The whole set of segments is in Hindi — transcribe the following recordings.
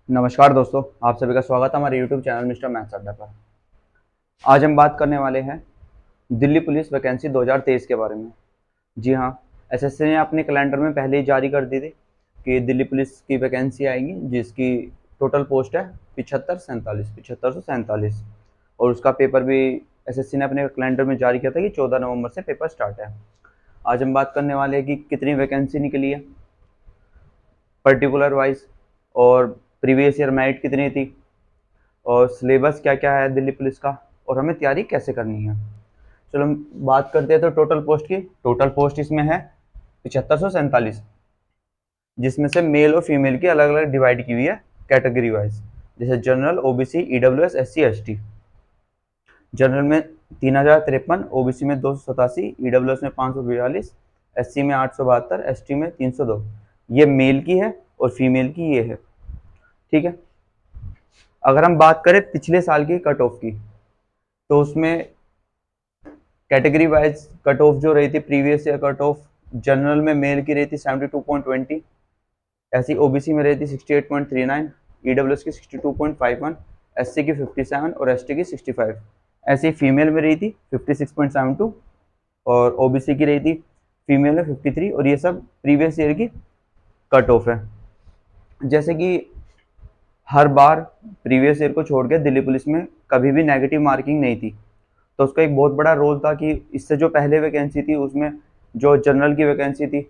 नमस्कार दोस्तों, आप सभी का स्वागत है हमारे YouTube चैनल मिस्टर मैथ्स अड्डा पर। आज हम बात करने वाले हैं दिल्ली पुलिस वैकेंसी 2023 के बारे में। जी हाँ, एसएससी ने अपने कैलेंडर में पहले ही जारी कर दी थी कि दिल्ली पुलिस की वैकेंसी आएगी, जिसकी टोटल पोस्ट है 7547 और उसका पेपर भी एसएससी ने अपने कैलेंडर में जारी किया था कि 14 नवंबर से पेपर स्टार्ट है। आज हम बात करने वाले हैं कि कितनी वैकेंसी निकली है पर्टिकुलर वाइज, और प्रीवियस ईयर मेरिट कितनी थी, और सिलेबस क्या क्या है दिल्ली पुलिस का, और हमें तैयारी कैसे करनी है। चलो हम बात करते हैं तो टोटल पोस्ट की। टोटल पोस्ट इसमें है 7547, जिसमें से मेल और फीमेल की अलग अलग डिवाइड की हुई है कैटेगरी वाइज, जैसे general, OBC, EWS, SC, ST. General में 3053, ओबीसी में 287, ईडब्ल्यूएस में 542, एससी में 872, एसटी में 302। ये मेल की है और फीमेल की ये है। ठीक है। अगर हम बात करें पिछले साल की कट ऑफ की, तो उसमें कैटेगरी वाइज कट ऑफ जो रही थी, previous year cut off general में मेल की रही थी 72.20, ऐसी ओबीसी में रही थी 68.39, ईडब्ल्यूएस की 62.51, एससी की 57 और एसटी की 65। ऐसी फीमेल में रही थी 56.72 और ओबीसी की रही थी फीमेल में 53। और ये सब प्रीवियस ईयर की कट ऑफ है। जैसे कि हर बार प्रीवियस ईयर को छोड़ के दिल्ली पुलिस में कभी भी नेगेटिव मार्किंग नहीं थी, तो उसका एक बहुत बड़ा रोल था कि इससे जो पहले वैकेंसी थी उसमें जो जनरल की वैकेंसी थी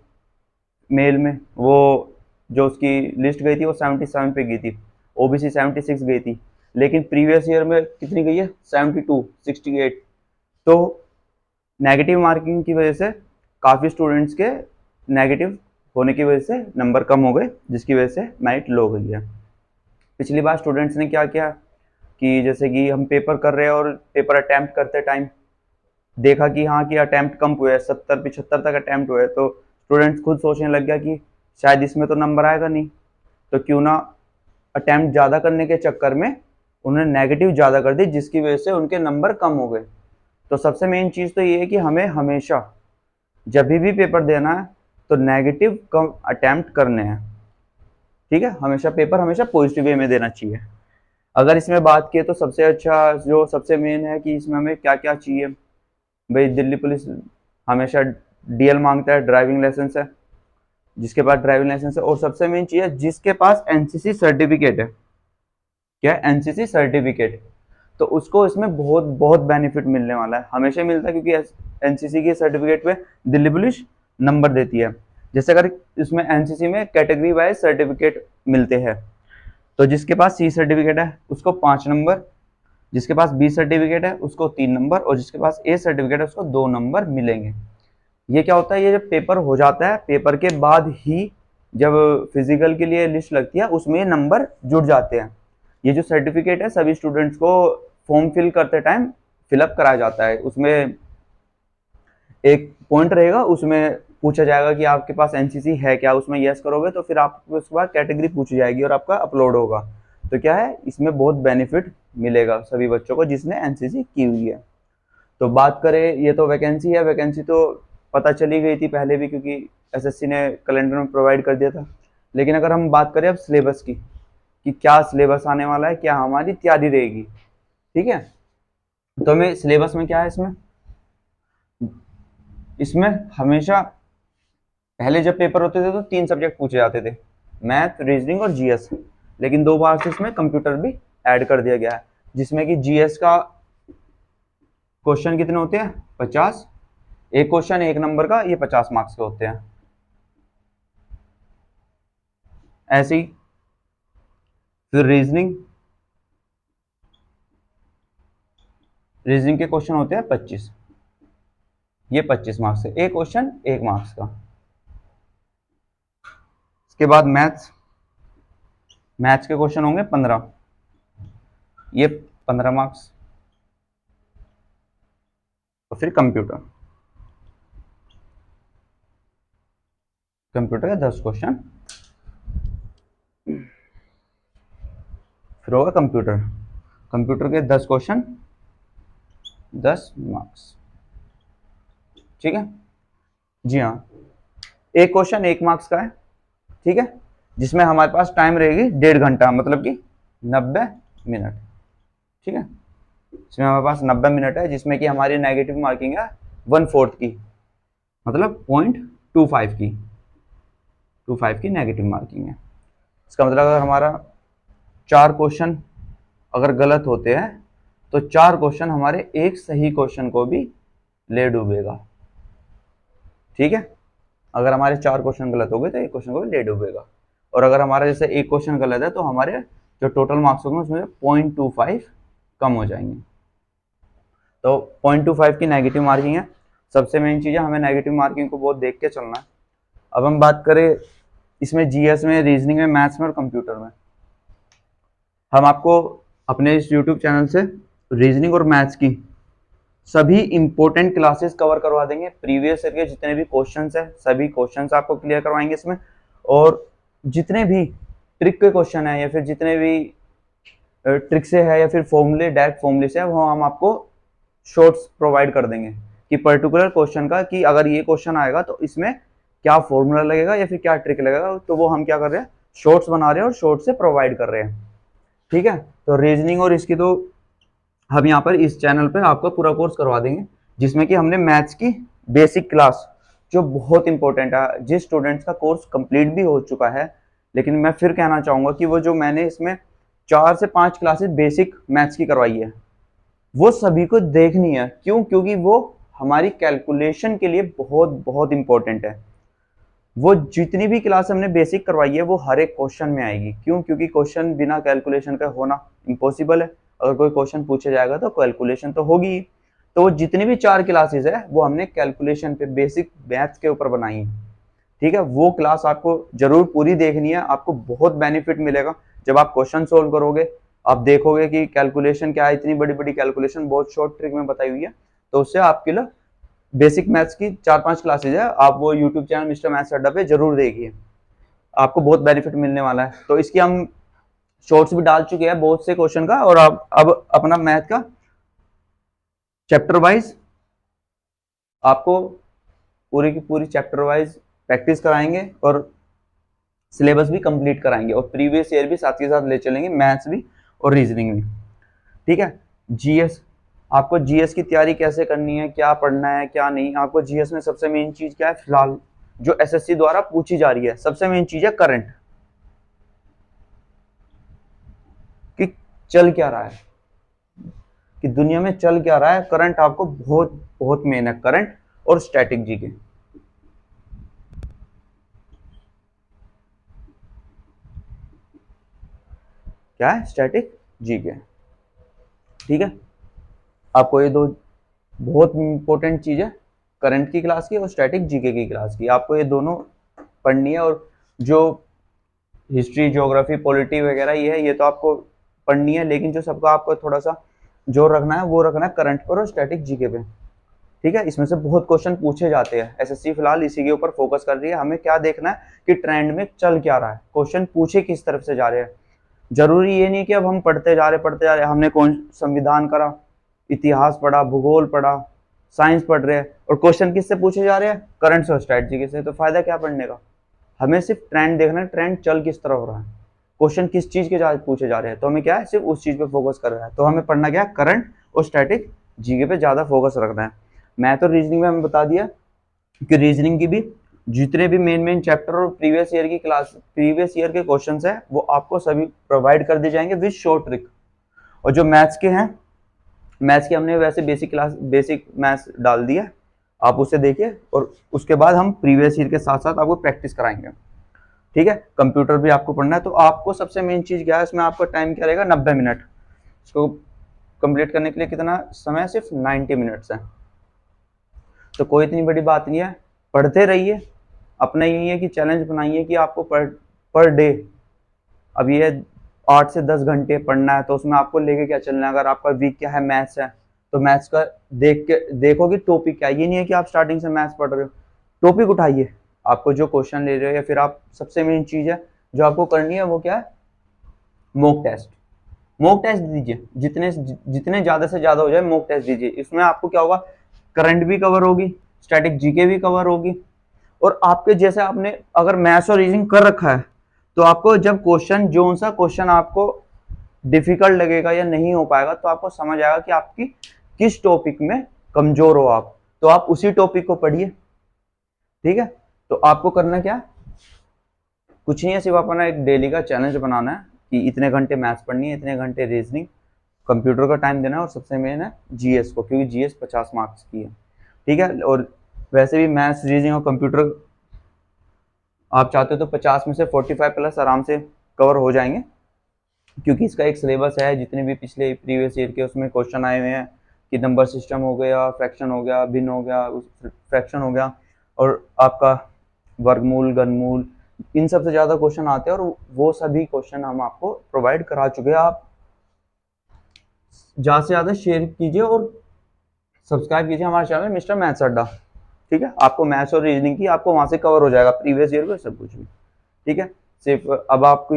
मेल में, वो जो उसकी लिस्ट गई थी वो 77 पे गई थी, ओबीसी 76 गई थी, लेकिन प्रीवियस ईयर में कितनी गई है 72, 68। तो नेगेटिव मार्किंग की वजह से काफ़ी स्टूडेंट्स के नेगेटिव होने की वजह से नंबर कम हो गए, जिसकी वजह से मेरिट लो गई है। पिछली बार स्टूडेंट्स ने क्या किया कि जैसे कि हम पेपर कर रहे हैं और पेपर अटैम्प्ट करते टाइम देखा कि हाँ कि अटैम्प्ट कम हुए हैं, 70-75 तक अटैम्प्ट हुए, तो स्टूडेंट्स खुद सोचने लग गया कि शायद इसमें तो नंबर आएगा नहीं, तो क्यों ना अटैम्प्ट ज़्यादा करने के चक्कर में उन्होंने नेगेटिव ज़्यादा कर दी, जिसकी वजह से उनके नंबर कम हो गए। तो सबसे मेन चीज़ तो ये है कि हमें हमेशा जब भी पेपर देना है तो नेगेटिव कम अटैम्प्ट करने हैं। ठीक है, हमेशा पेपर हमेशा पॉजिटिव वे में देना चाहिए। अगर इसमें बात की तो सबसे अच्छा जो सबसे मेन है कि इसमें हमें क्या क्या चाहिए। भाई दिल्ली पुलिस हमेशा डीएल मांगता है, ड्राइविंग लाइसेंस है, जिसके पास ड्राइविंग लाइसेंस है, और सबसे मेन चीज है जिसके पास एनसीसी सर्टिफिकेट है। क्या एनसीसी सर्टिफिकेट, तो उसको इसमें बहुत बहुत बेनिफिट मिलने वाला है, हमेशा मिलता है, क्योंकि एनसीसी के सर्टिफिकेट पे दिल्ली पुलिस नंबर देती है। जैसे अगर इसमें एनसीसी में कैटेगरी वाइज सर्टिफिकेट मिलते हैं, तो जिसके पास सी सर्टिफिकेट है उसको 5 नंबर, जिसके पास बी सर्टिफिकेट है उसको 3 नंबर, और जिसके पास ए सर्टिफिकेट है उसको 2 नंबर मिलेंगे। ये क्या होता है, ये जब पेपर हो जाता है, पेपर के बाद ही जब फिजिकल के लिए लिस्ट लगती है उसमें ये नंबर जुड़ जाते हैं। ये जो सर्टिफिकेट है सभी स्टूडेंट्स को फॉर्म फिल करते टाइम फिलअप कराया जाता है। उसमें एक पॉइंट रहेगा, उसमें पूछा जाएगा कि आपके पास एनसीसी है क्या, उसमें यस करोगे तो फिर आपको उसके बाद कैटेगरी पूछी जाएगी और आपका अपलोड होगा। तो क्या है, इसमें बहुत बेनिफिट मिलेगा सभी बच्चों को जिसने एनसीसी की हुई है। तो बात करें, ये तो वैकेंसी है, वैकेंसी तो पता चली गई थी पहले भी, क्योंकि एसएससी ने कैलेंडर में प्रोवाइड कर दिया था। लेकिन अगर हम बात करें अब सिलेबस की कि क्या सिलेबस आने वाला है, क्या हमारी तैयारी रहेगी। ठीक है, तो हमें सिलेबस में क्या है, इसमें इसमें हमेशा पहले जब पेपर होते थे तो 3 सब्जेक्ट पूछे जाते थे, मैथ, रीजनिंग और जीएस। लेकिन 2 बार से इसमें कंप्यूटर भी ऐड कर दिया गया है, जिसमें कि जीएस का क्वेश्चन कितने होते हैं 50, एक क्वेश्चन 1 नंबर का, ये 50 मार्क्स के होते हैं। ऐसे ही फिर रीजनिंग, रीजनिंग के क्वेश्चन होते हैं 25, ये 25 मार्क्स है, एक क्वेश्चन 1 मार्क्स का। इसके बाद मैथ्स, मैथ्स के क्वेश्चन होंगे 15, ये 15 मार्क्स। तो फिर कंप्यूटर, कंप्यूटर के 10 क्वेश्चन, फिर होगा कंप्यूटर, कंप्यूटर के 10 क्वेश्चन, 10 मार्क्स। ठीक है, जी हाँ, एक क्वेश्चन 1 मार्क्स का है। ठीक है, जिसमें हमारे पास टाइम रहेगी 1.5 घंटा, मतलब कि 90 मिनट। ठीक है, इसमें हमारे पास 90 मिनट है, जिसमें कि हमारी नेगेटिव मार्किंग है 1/4 की, मतलब 0.25 की नेगेटिव मार्किंग है। इसका मतलब अगर हमारा 4 क्वेश्चन अगर गलत होते हैं तो 4 क्वेश्चन हमारे एक सही क्वेश्चन को भी ले डूबेगा। ठीक है, अगर हमारे 4 क्वेश्चन गलत हो गए तो एक क्वेश्चन को भी ले डूबेगा। और अगर हमारा जैसे एक क्वेश्चन गलत है तो हमारे जो टोटल मार्क्स होंगे उसमें 0.25 कम हो जाएंगे। तो 0.25 की नेगेटिव मार्किंग है। सबसे मेन चीज़ है, हमें नेगेटिव मार्किंग को बहुत देख के चलना है। अब हम बात करें इसमें जीएस में, रीजनिंग में, मैथ्स में और कंप्यूटर में, हम आपको अपने इस यूट्यूब चैनल से रीजनिंग और मैथ्स की सभी इंपॉर्टेंट क्लासेस कवर करवा देंगे। प्रीवियस ईयर के जितने भी क्वेश्चंस हैं सभी क्वेश्चंस आपको क्लियर करवाएंगे इसमें, और जितने भी ट्रिक के क्वेश्चन है या फिर जितने भी ट्रिक से है या फिर फॉर्मूले, डायरेक्ट फॉर्मूले से है, वो हम आपको शॉर्ट्स प्रोवाइड कर देंगे कि पर्टिकुलर क्वेश्चन का, कि अगर ये क्वेश्चन आएगा तो इसमें क्या फॉर्मूला लगेगा या फिर क्या ट्रिक लगेगा, तो वो हम क्या कर रहे हैं, शॉर्ट्स बना रहे हैं और शॉर्ट से प्रोवाइड कर रहे हैं। ठीक है, तो रीजनिंग और इसकी तो हम यहाँ पर इस चैनल पर आपको पूरा कोर्स करवा देंगे, जिसमें कि हमने मैथ्स की बेसिक क्लास, जो बहुत इंपॉर्टेंट है, जिस स्टूडेंट्स का कोर्स कंप्लीट भी हो चुका है, लेकिन मैं फिर कहना चाहूँगा कि वो जो मैंने इसमें 4 से 5 क्लासेस बेसिक मैथ्स की करवाई है, वो सभी को देखनी है। क्यों? क्योंकि वो हमारी कैलकुलेशन के लिए बहुत बहुत इंपॉर्टेंट है। वो जितनी भी क्लास हमने बेसिक करवाई है वो हर एक क्वेश्चन में आएगी। क्यों? क्योंकि क्वेश्चन बिना कैलकुलेशन का होना इम्पॉसिबल है। अगर कोई क्वेश्चन पूछा जाएगा तो कैलकुलेशन तो होगी ही। तो वो जितनी भी 4 क्लासेस है वो हमने कैलकुलेशन पे, बेसिक मैथ्स के ऊपर बनाई है। ठीक है, वो क्लास आपको जरूर पूरी देखनी है, आपको बहुत बेनिफिट मिलेगा। जब आप क्वेश्चन सोल्व करोगे आप देखोगे कि कैलकुलेशन क्या है, इतनी बड़ी बड़ी कैलकुलेशन बहुत शॉर्ट ट्रिक में बताई हुई है। तो उससे आपके लिए बेसिक मैथ्स की 4-5 क्लासेज है, आप वो यूट्यूब चैनल मिस्टर मैथ्स अड्डा पे जरूर देखिए, आपको बहुत बेनिफिट मिलने वाला है। तो इसकी हम शॉर्ट्स भी डाल चुके हैं बहुत से क्वेश्चन का, और आप अब अपना मैथ का चैप्टर वाइज आपको पूरी की पूरी चैप्टर वाइज प्रैक्टिस कराएंगे और सिलेबस भी कंप्लीट कराएंगे, और प्रीवियस ईयर भी साथ के साथ ले चलेंगे, मैथ्स भी और रीजनिंग भी। ठीक है, जीएस, आपको जीएस की तैयारी कैसे करनी है, क्या पढ़ना है क्या नहीं। आपको जीएस में सबसे मेन चीज क्या है, फिलहाल जो एसएससी द्वारा पूछी जा रही है, सबसे मेन चीज है करंट, कि चल क्या रहा है, कि दुनिया में चल क्या रहा है। करंट आपको बहुत बहुत मेन है, करंट और स्टैटिक जीके। क्या है? Static GK. ठीक है, आपको ये दो बहुत इंपॉर्टेंट चीज है, करंट की क्लास की और स्टैटिक जीके की क्लास की, आपको ये दोनों पढ़नी है। और जो हिस्ट्री, ज्योग्राफी, पॉलिटी वगैरह ये है, ये तो आपको पढ़नी है, लेकिन जो सबका आपको थोड़ा सा जोर रखना है वो रखना है करंट पर और स्टैटिक जीके पे। ठीक है, इसमें से बहुत क्वेश्चन पूछे जाते हैं, एसएससी फिलहाल इसी के ऊपर फोकस कर रही है। हमें क्या देखना है कि ट्रेंड में चल क्या रहा है, क्वेश्चन पूछे किस तरफ से जा रहे हैं। जरूरी ये नहीं कि अब हम पढ़ते जा रहे, हमने कौन संविधान करा, इतिहास पढ़ा, भूगोल पढ़ा, साइंस पढ़ रहे हैं, और क्वेश्चन किससे पूछे जा रहे हैं, करंट और स्ट्रैटेजी से, तो फायदा क्या पढ़ने का। हमें सिर्फ ट्रेंड देखना है, ट्रेंड चल किस तरह हो रहा है, क्वेश्चन किस चीज के पूछे जा रहे हैं, तो हमें क्या है, सिर्फ उस चीज पे फोकस कर रहा है। तो हमें पढ़ना क्या है, करंट और स्टैटिक जीके पे ज्यादा फोकस रखना है। मैथ और रीजनिंग में हमें बता दिया कि रीजनिंग की भी जितने भी मेन चैप्टर और प्रीवियस ईयर की क्लास, प्रीवियस ईयर के क्वेश्चंस है, वो आपको सभी प्रोवाइड कर दिए जाएंगे विद शॉर्ट ट्रिक। और जो मैथ्स के हैं, मैथ्स के हमने वैसे बेसिक क्लास, बेसिक मैथ्स डाल दिया, आप उसे देखिए, और उसके बाद हम प्रीवियस ईयर के साथ साथ आपको प्रैक्टिस कराएंगे। ठीक है, कंप्यूटर भी आपको पढ़ना है, तो आपको सबसे मेन चीज क्या है, इसमें आपका टाइम क्या रहेगा, 90 मिनट। इसको कंप्लीट करने के लिए कितना समय, सिर्फ 90 मिनट्स है। तो कोई इतनी बड़ी बात नहीं है, पढ़ते रहिए। अपना यही है कि चैलेंज बनाइए कि आपको पर डे, अब ये 8 से 10 घंटे पढ़ना है, तो उसमें आपको लेके क्या चलना है। अगर आपका वीक क्या है, मैथ्स है, तो मैथ्स का देखो कि टॉपिक क्या है। ये नहीं है कि आप स्टार्टिंग से मैथ्स पढ़ रहे हो, टॉपिक उठाइए, आपको जो क्वेश्चन ले रहे हो, या फिर आप सबसे मेन चीज है जो आपको करनी है वो क्या है, मॉक टेस्ट। मॉक टेस्ट दीजिए, जितने जितने ज्यादा से ज्यादा हो जाए मॉक टेस्ट दीजिए। इसमें आपको क्या होगा, करंट भी कवर होगी, स्टैटिक जीके भी कवर होगी, और आपके जैसे आपने अगर मैथ्स और रीजनिंग कर रखा है तो आपको जब क्वेश्चन, जो सा क्वेश्चन आपको डिफिकल्ट लगेगा या नहीं हो पाएगा, तो आपको समझ आएगा कि आपकी किस टॉपिक में कमजोर हो आप, तो आप उसी टॉपिक को पढ़िए। ठीक है, तो आपको करना क्या, कुछ नहीं है, सिर्फ अपना एक डेली का चैलेंज बनाना है कि इतने घंटे मैथ्स पढ़नी है, इतने घंटे रीजनिंग, कंप्यूटर का टाइम देना है, और सबसे मेन है जीएस को, क्योंकि जीएस 50 मार्क्स की है। ठीक है, और वैसे भी मैथ्स, रीजनिंग और कंप्यूटर आप चाहते हो तो 50 में से 45 प्लस आराम से कवर हो जाएंगे, क्योंकि इसका एक सिलेबस है, जितने भी पिछले प्रीवियस ईयर के उसमें क्वेश्चन आए हुए हैं कि नंबर सिस्टम हो गया, फ्रैक्शन हो गया, भिन्न हो गया, फ्रैक्शन हो गया, और आपका वर्गमूल, घनमूल, इन सबसे ज़्यादा क्वेश्चन आते हैं, और वो सभी क्वेश्चन हम आपको प्रोवाइड करा चुके हैं। आप ज़्यादा से ज़्यादा शेयर कीजिए और सब्सक्राइब कीजिए हमारे चैनल मिस्टर मैथ्स अड्डा। ठीक है, आपको मैथ्स और रीजनिंग की आपको वहाँ से कवर हो जाएगा, प्रीवियस ईयर का सब कुछ भी। ठीक है, सिर्फ अब आपको